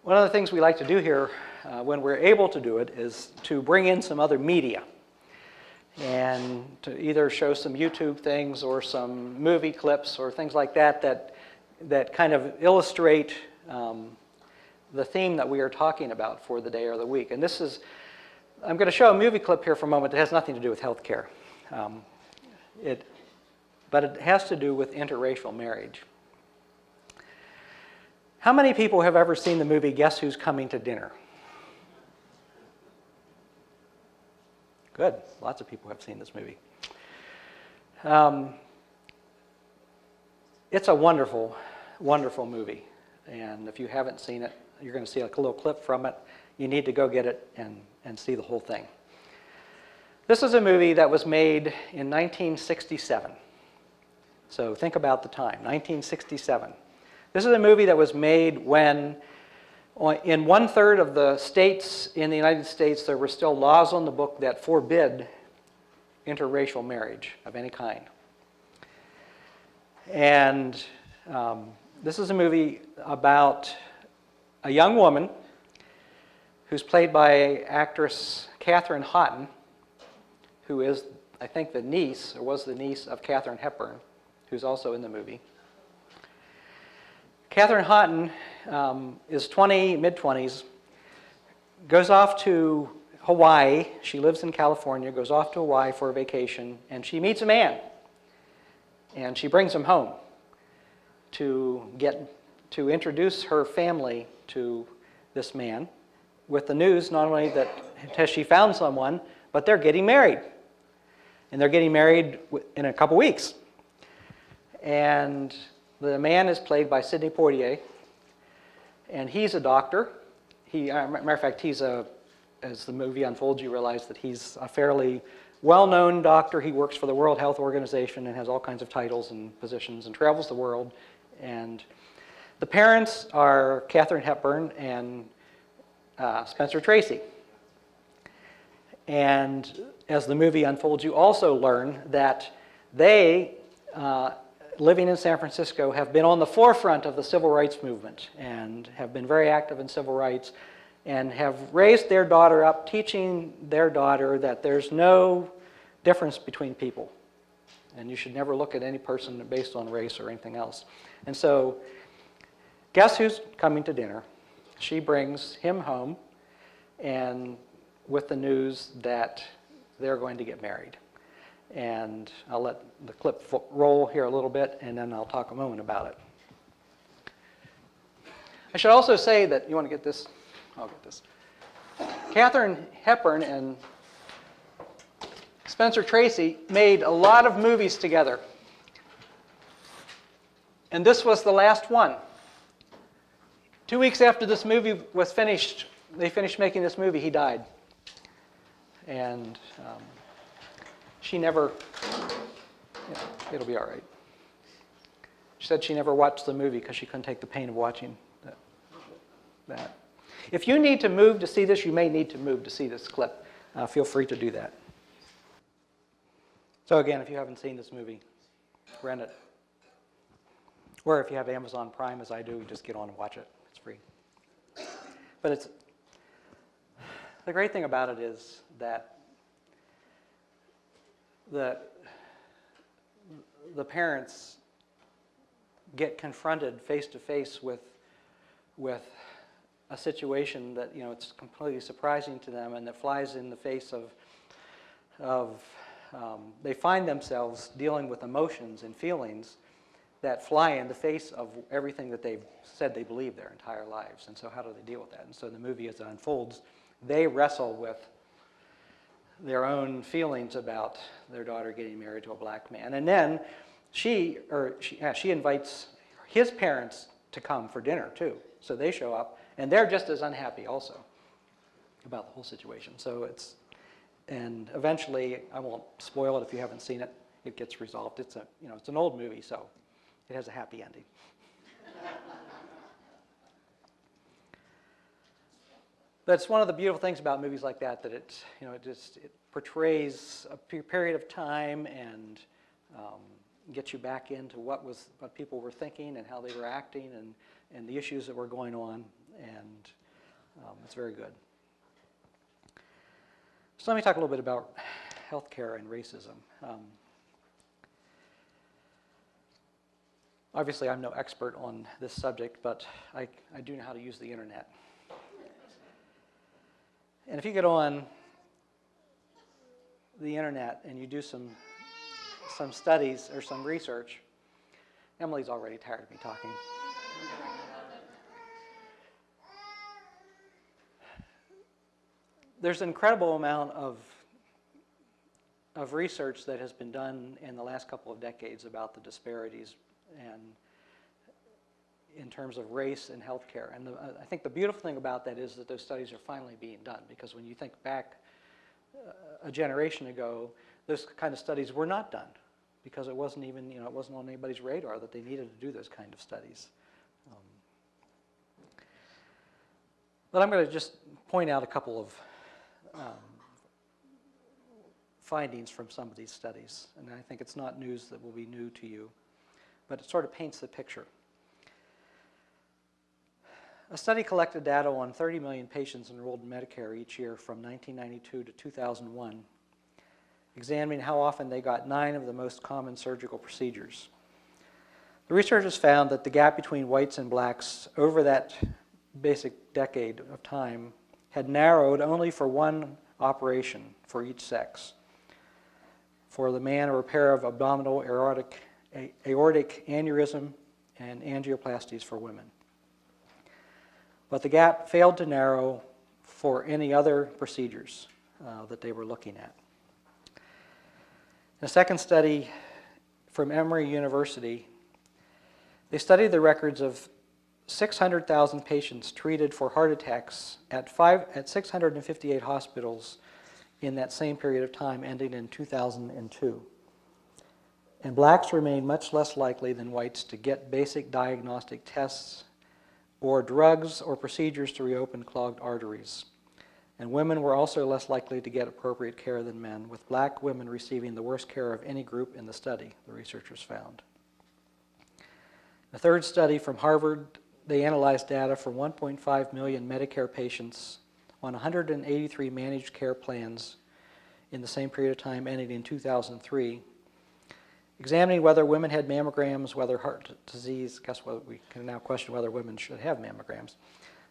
One of the things we like to do here when we're able to do it is to bring in some other media and to either show some YouTube things or some movie clips or things like that that kind of illustrate the theme that we are talking about for the day or the week. And this is, I'm going to show a movie clip here for a moment that has nothing to do with healthcare. But it has to do with interracial marriage. How many people have ever seen the movie Guess Who's Coming to Dinner? Good. Lots of people have seen this movie. It's a wonderful, wonderful movie. And if you haven't seen it, you're going to see like a little clip from it. You need to go get it and see the whole thing. This is a movie that was made in 1967. So think about the time, 1967. This is a movie that was made when, in 1/3 of the states in the United States, there were still laws on the book that forbid interracial marriage of any kind. And this is a movie about a young woman who's played by actress Katherine Houghton, who is, I think, the niece, or was the niece of Katharine Hepburn, who's also in the movie. Katherine Houghton is mid-20s, goes off to Hawaii. She lives in California, goes off to Hawaii for a vacation, and she meets a man. And she brings him home to introduce her family to this man with the news not only that has she found someone, but they're getting married. And they're getting married in a couple weeks. And the man is played by Sidney Poitier, and he's a doctor. Matter of fact, as the movie unfolds, you realize that he's a fairly well-known doctor. He works for the World Health Organization and has all kinds of titles and positions and travels the world. And the parents are Katharine Hepburn and Spencer Tracy. And as the movie unfolds, you also learn that they, living in San Francisco, have been on the forefront of the civil rights movement and have been very active in civil rights and have raised their daughter up, teaching their daughter that there's no difference between people. And you should never look at any person based on race or anything else. And so, Guess Who's Coming to Dinner? She brings him home and with the news that they're going to get married. And I'll let the clip roll here a little bit, and then I'll talk a moment about it. I should also say that, you want to get this? I'll get this. Katharine Hepburn and Spencer Tracy made a lot of movies together. And this was the last one. 2 weeks after this movie was finished, they finished making this movie, he died. And she never, it'll be all right. She said she never watched the movie because she couldn't take the pain of watching that. If you need to move to see this, you may need to move to see this clip. Feel free to do that. So again, if you haven't seen this movie, rent it. Or if you have Amazon Prime, as I do, just get on and watch it. It's free. But the great thing about it is that the parents get confronted face to face with a situation that, it's completely surprising to them and that flies in the face of they find themselves dealing with emotions and feelings that fly in the face of everything that they've said they believe their entire lives. And so how do they deal with that? And so the movie, as it unfolds, they wrestle with their own feelings about their daughter getting married to a black man. And then she invites his parents to come for dinner too. So they show up, and they're just as unhappy also about the whole situation. So and eventually, I won't spoil it if you haven't seen it, it gets resolved. It's an old movie, so it has a happy ending. That's one of the beautiful things about movies like that it portrays a period of time and gets you back into what people were thinking and how they were acting and the issues that were going on. and it's very good. So let me talk a little bit about healthcare and racism. Obviously, I'm no expert on this subject, but I do know how to use the internet. And if you get on the internet and you do some studies or some research, Emily's already tired of me talking. There's an incredible amount of research that has been done in the last couple of decades about the disparities and in terms of race and healthcare. And I think the beautiful thing about that is that those studies are finally being done, because when you think back a generation ago, those kind of studies were not done because it wasn't even, it wasn't on anybody's radar that they needed to do those kind of studies. But I'm going to just point out a couple of findings from some of these studies, and I think it's not news that will be new to you, but it sort of paints the picture. A study collected data on 30 million patients enrolled in Medicare each year from 1992 to 2001, examining how often they got 9 of the most common surgical procedures. The researchers found that the gap between whites and blacks over that basic decade of time had narrowed only for one operation for each sex. For the man, a repair of abdominal aortic aneurysm and angioplasties for women. But the gap failed to narrow for any other procedures that they were looking at. In a second study from Emory University, they studied the records of 600,000 patients treated for heart attacks at 658 hospitals in that same period of time, ending in 2002. And blacks remained much less likely than whites to get basic diagnostic tests or drugs or procedures to reopen clogged arteries. And women were also less likely to get appropriate care than men, with black women receiving the worst care of any group in the study, the researchers found. A third study from Harvard, they analyzed data from 1.5 million Medicare patients on 183 managed care plans in the same period of time, ending in 2003, examining whether women had mammograms, whether heart disease, guess what, we can now question whether women should have mammograms,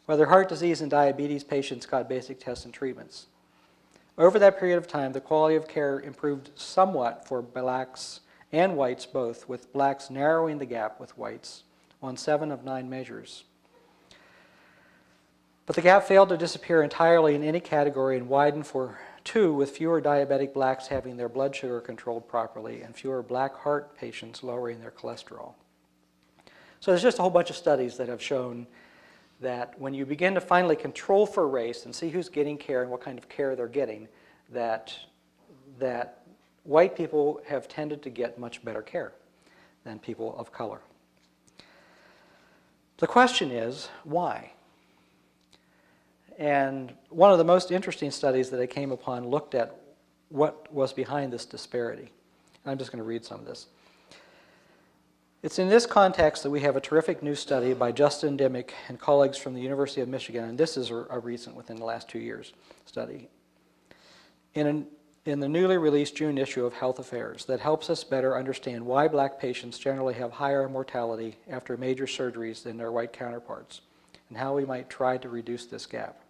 whether heart disease and diabetes patients got basic tests and treatments. Over that period of time, the quality of care improved somewhat for blacks and whites both, with blacks narrowing the gap with whites on 7 of 9 measures. But the gap failed to disappear entirely in any category and widened for 2, with fewer diabetic blacks having their blood sugar controlled properly and fewer black heart patients lowering their cholesterol. So there's just a whole bunch of studies that have shown that when you begin to finally control for race and see who's getting care and what kind of care they're getting, that white people have tended to get much better care than people of color. The question is, why? And one of the most interesting studies that I came upon looked at what was behind this disparity. I'm just going to read some of this. It's in this context that we have a terrific new study by Justin Dimick and colleagues from the University of Michigan, and this is a recent, within the last 2 years, study, in the newly released June issue of Health Affairs that helps us better understand why black patients generally have higher mortality after major surgeries than their white counterparts, and how we might try to reduce this gap.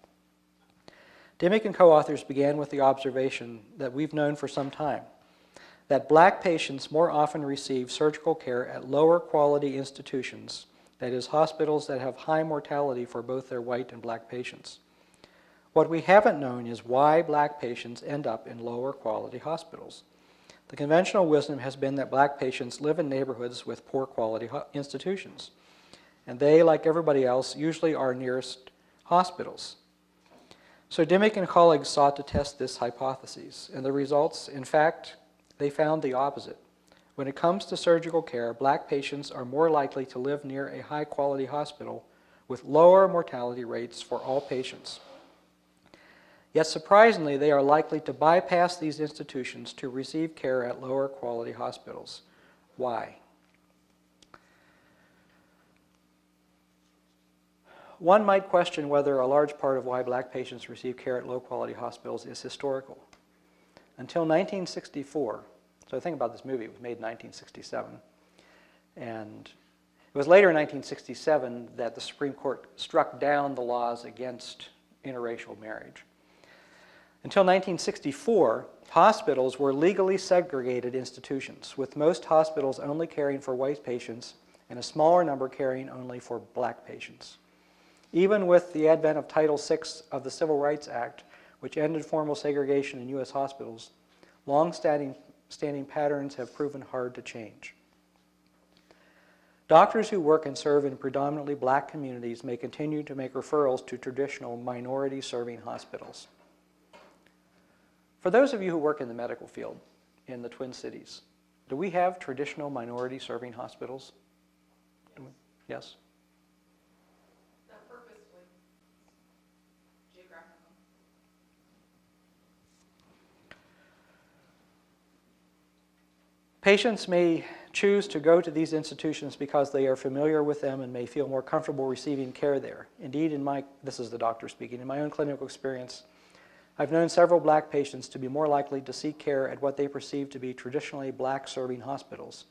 Dimick and co-authors began with the observation that we've known for some time, that black patients more often receive surgical care at lower quality institutions, that is, hospitals that have high mortality for both their white and black patients. What we haven't known is why black patients end up in lower quality hospitals. The conventional wisdom has been that black patients live in neighborhoods with poor quality institutions, and they, like everybody else, usually are nearest hospitals. So Dimick and colleagues sought to test this hypothesis, and the results, in fact, they found the opposite. When it comes to surgical care, black patients are more likely to live near a high-quality hospital with lower mortality rates for all patients. Yet surprisingly, they are likely to bypass these institutions to receive care at lower quality hospitals. Why? One might question whether a large part of why black patients receive care at low-quality hospitals is historical. Until 1964, so think about this movie, it was made in 1967, and it was later in 1967 that the Supreme Court struck down the laws against interracial marriage. Until 1964, hospitals were legally segregated institutions, with most hospitals only caring for white patients and a smaller number caring only for black patients. Even with the advent of Title VI of the Civil Rights Act, which ended formal segregation in U.S. hospitals, long-standing patterns have proven hard to change. Doctors who work and serve in predominantly black communities may continue to make referrals to traditional minority-serving hospitals. For those of you who work in the medical field in the Twin Cities, do we have traditional minority-serving hospitals? Yes? Not purposefully. Geographically. Patients may choose to go to these institutions because they are familiar with them and may feel more comfortable receiving care there. Indeed, this is the doctor speaking, in my own clinical experience, I've known several black patients to be more likely to seek care at what they perceive to be traditionally black-serving hospitals,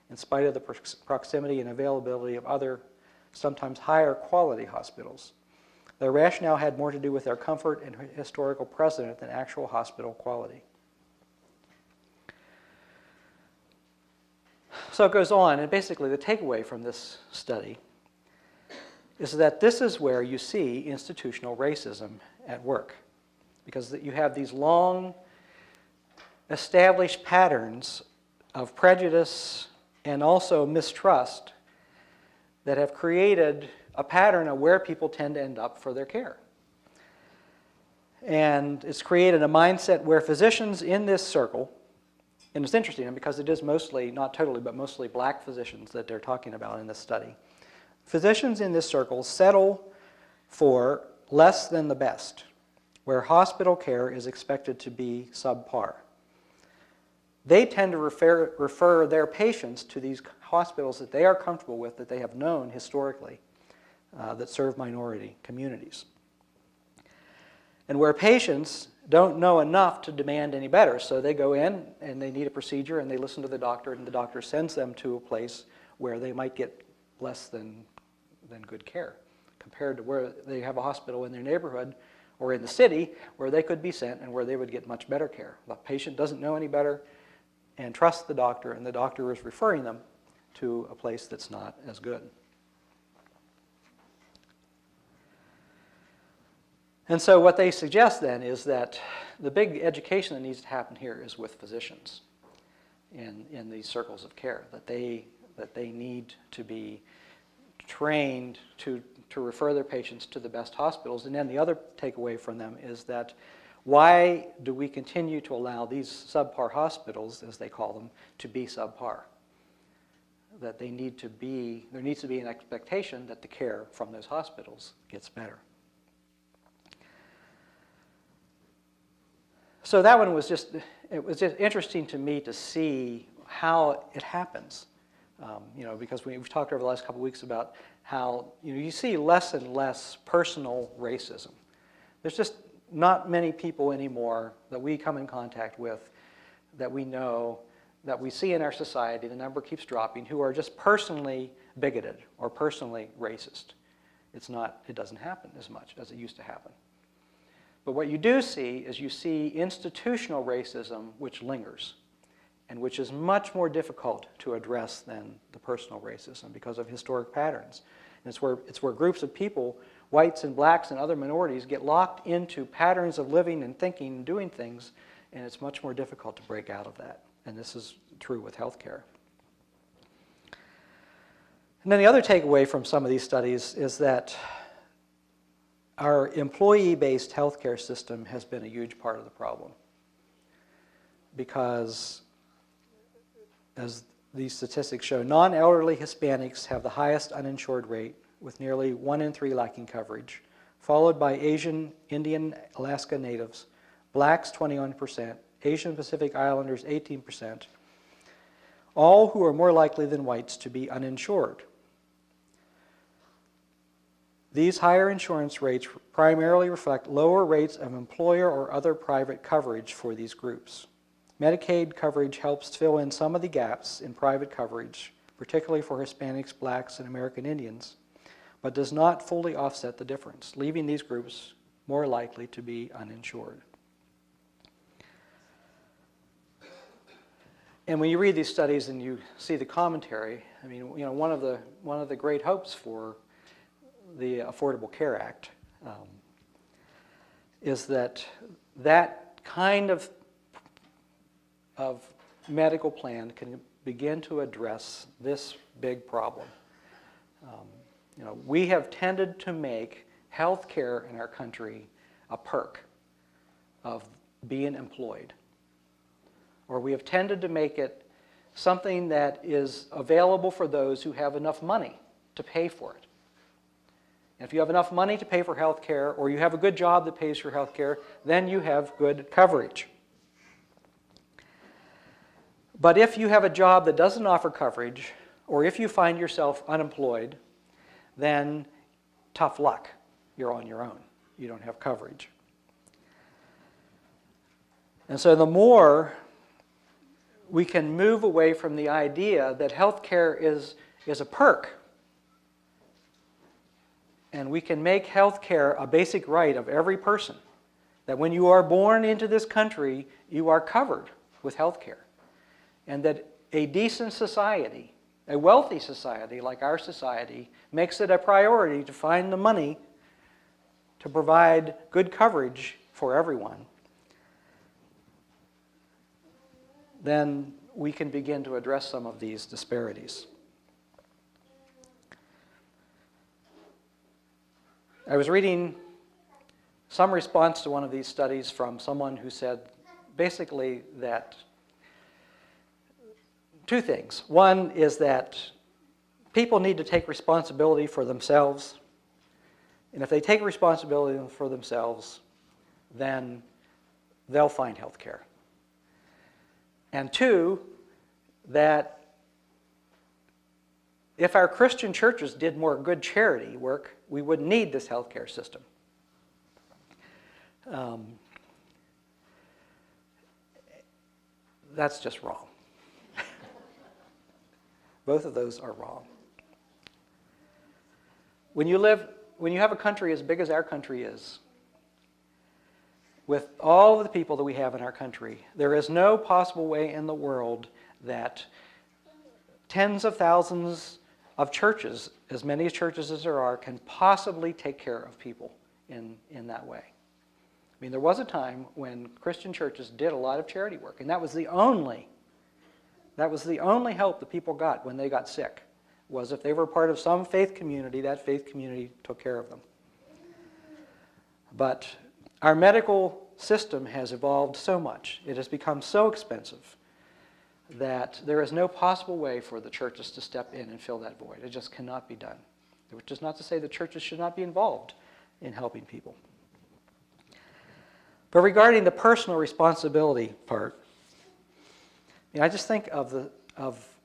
in spite of the proximity and availability of other, sometimes higher quality hospitals. Their rationale had more to do with their comfort and historical precedent than actual hospital quality. So it goes on, and basically the takeaway from this study is that this is where you see institutional racism at work, because you have these long established patterns of prejudice and also mistrust that have created a pattern of where people tend to end up for their care. And it's created a mindset where physicians in this circle, and it's interesting because it is mostly, not totally, but mostly black physicians that they're talking about in this study. Physicians in this circle settle for less than the best, where hospital care is expected to be subpar. They tend to refer their patients to these hospitals that they are comfortable with, that they have known historically, that serve minority communities. And where patients don't know enough to demand any better, so they go in and they need a procedure and they listen to the doctor, and the doctor sends them to a place where they might get less than good care, compared to where they have a hospital in their neighborhood or in the city where they could be sent and where they would get much better care. The patient doesn't know any better and trusts the doctor, and the doctor is referring them to a place that's not as good. And so what they suggest then is that the big education that needs to happen here is with physicians in these circles of care, that they need to be trained to refer their patients to the best hospitals. And then the other takeaway from them is that why do we continue to allow these subpar hospitals, as they call them, to be subpar? That there needs to be an expectation that the care from those hospitals gets better. So that one was just interesting to me to see how it happens. Because we've talked over the last couple of weeks about how you see less and less personal racism. There's just not many people anymore that we come in contact with, that we know, that we see in our society, the number keeps dropping, who are just personally bigoted or personally racist. It doesn't happen as much as it used to happen. But what you do see is you see institutional racism which lingers, and which is much more difficult to address than the personal racism because of historic patterns. And it's where groups of people, whites and blacks and other minorities, get locked into patterns of living and thinking and doing things, and it's much more difficult to break out of that. And this is true with healthcare. And then the other takeaway from some of these studies is that our employee-based healthcare system has been a huge part of the problem, because as these statistics show, non-elderly Hispanics have the highest uninsured rate, with nearly 1 in 3 lacking coverage, followed by Asian, Indian, Alaska Natives, blacks 21%, Asian Pacific Islanders 18%, all who are more likely than whites to be uninsured. These higher insurance rates primarily reflect lower rates of employer or other private coverage for these groups. Medicaid coverage helps fill in some of the gaps in private coverage, particularly for Hispanics, blacks, and American Indians, but does not fully offset the difference, leaving these groups more likely to be uninsured. And when you read these studies and you see the commentary, I mean, you know, one of the great hopes for the Affordable Care Act is that that kind of medical plan can begin to address this big problem. You know, we have tended to make health care in our country a perk of being employed. Or we have tended to make it something that is available for those who have enough money to pay for it. And if you have enough money to pay for health care, or you have a good job that pays for health care, then you have good coverage. But if you have a job that doesn't offer coverage, or if you find yourself unemployed, then tough luck. You're on your own. You don't have coverage. And so the more we can move away from the idea that health care is a perk, and we can make health care a basic right of every person, that when you are born into this country, you are covered with health care, and that a decent society, a wealthy society like our society, makes it a priority to find the money to provide good coverage for everyone, then we can begin to address some of these disparities. I was reading some response to one of these studies from someone who said basically that two things. One is that people need to take responsibility for themselves, and if they take responsibility for themselves, then they'll find health care. And two, that if our Christian churches did more good charity work, we wouldn't need this healthcare system. That's just wrong. Both of those are wrong. When you have a country as big as our country is, with all of the people that we have in our country, there is no possible way in the world that tens of thousands of churches, as many churches as there are, can possibly take care of people in that way. I mean, there was a time when Christian churches did a lot of charity work, and that was the only help that people got when they got sick, was if they were part of some faith community, that faith community took care of them. But our medical system has evolved so much, it has become so expensive, that there is no possible way for the churches to step in and fill that void. It just cannot be done. Which is not to say that churches should not be involved in helping people. But regarding the personal responsibility part, I just think of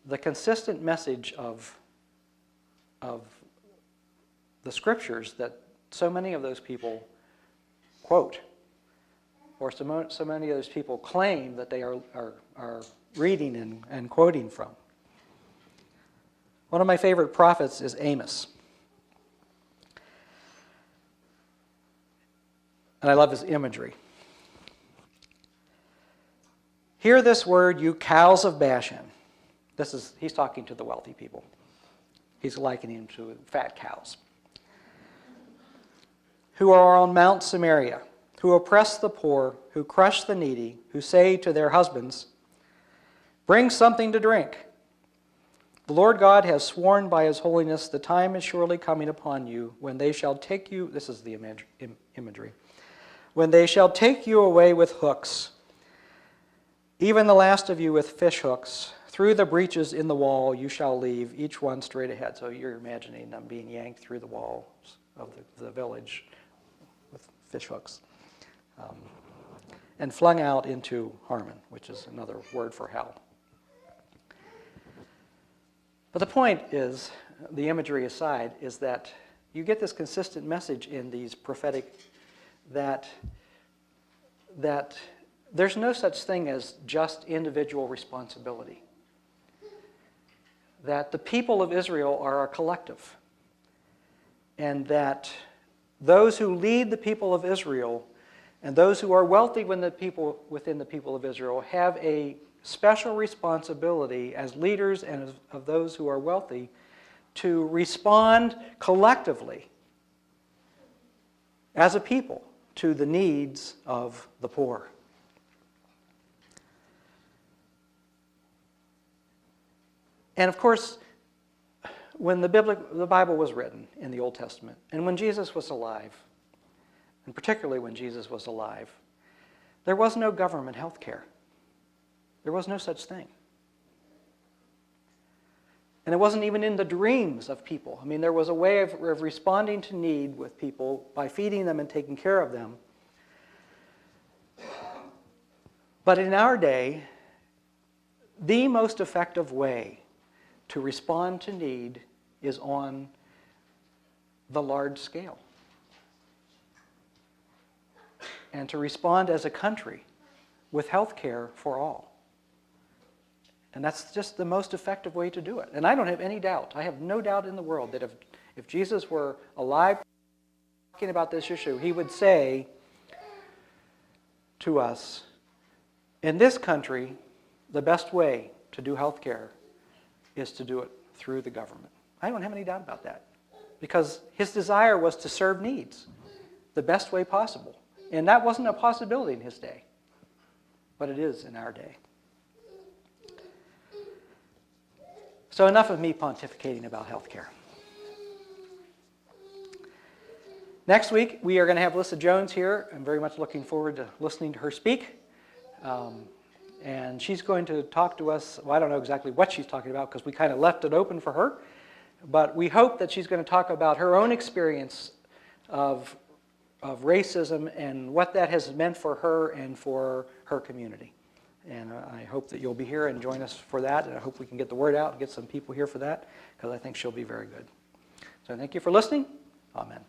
the consistent message of the scriptures that so many of those people quote, or so many of those people claim that they are reading and quoting from. One of my favorite prophets is Amos. And I love his imagery. Hear this word, you cows of Bashan. He's talking to the wealthy people. He's likening them to fat cows. Who are on Mount Samaria, who oppress the poor, who crush the needy, who say to their husbands, bring something to drink. The Lord God has sworn by his holiness, the time is surely coming upon you when they shall take you, this is the imagery, when they shall take you away with hooks, even the last of you with fish hooks, through the breaches in the wall you shall leave, each one straight ahead. So you're imagining them being yanked through the walls of the village with fish hooks. And flung out into Harmon, which is another word for hell. But the point is, the imagery aside, is that You get this consistent message in these prophetic that there's no such thing as just individual responsibility. That the people of Israel are a collective. And that those who lead the people of Israel and those who are wealthy within the people of Israel have a special responsibility as leaders and of those who are wealthy to respond collectively as a people to the needs of the poor. And of course, when the Bible was written in the Old Testament, and when Jesus was alive, and particularly when Jesus was alive, there was no government health care. There was no such thing. And it wasn't even in the dreams of people. I mean, there was a way of responding to need with people by feeding them and taking care of them. But in our day, the most effective way to respond to need is on the large scale. And to respond as a country with health care for all. And that's just the most effective way to do it. And I don't have any doubt, I have no doubt in the world that if Jesus were alive talking about this issue, he would say to us, in this country, the best way to do health care is to do it through the government. I don't have any doubt about that. Because his desire was to serve needs the best way possible. And that wasn't a possibility in his day. But it is in our day. So enough of me pontificating about healthcare. Next week, we are going to have Lissa Jones here. I'm very much looking forward to listening to her speak. And she's going to talk to us, well, I don't know exactly what she's talking about because we kind of left it open for her. But we hope that she's going to talk about her own experience of racism and what that has meant for her and for her community. And I hope that you'll be here and join us for that. And I hope we can get the word out and get some people here for that because I think she'll be very good. So thank you for listening. Amen.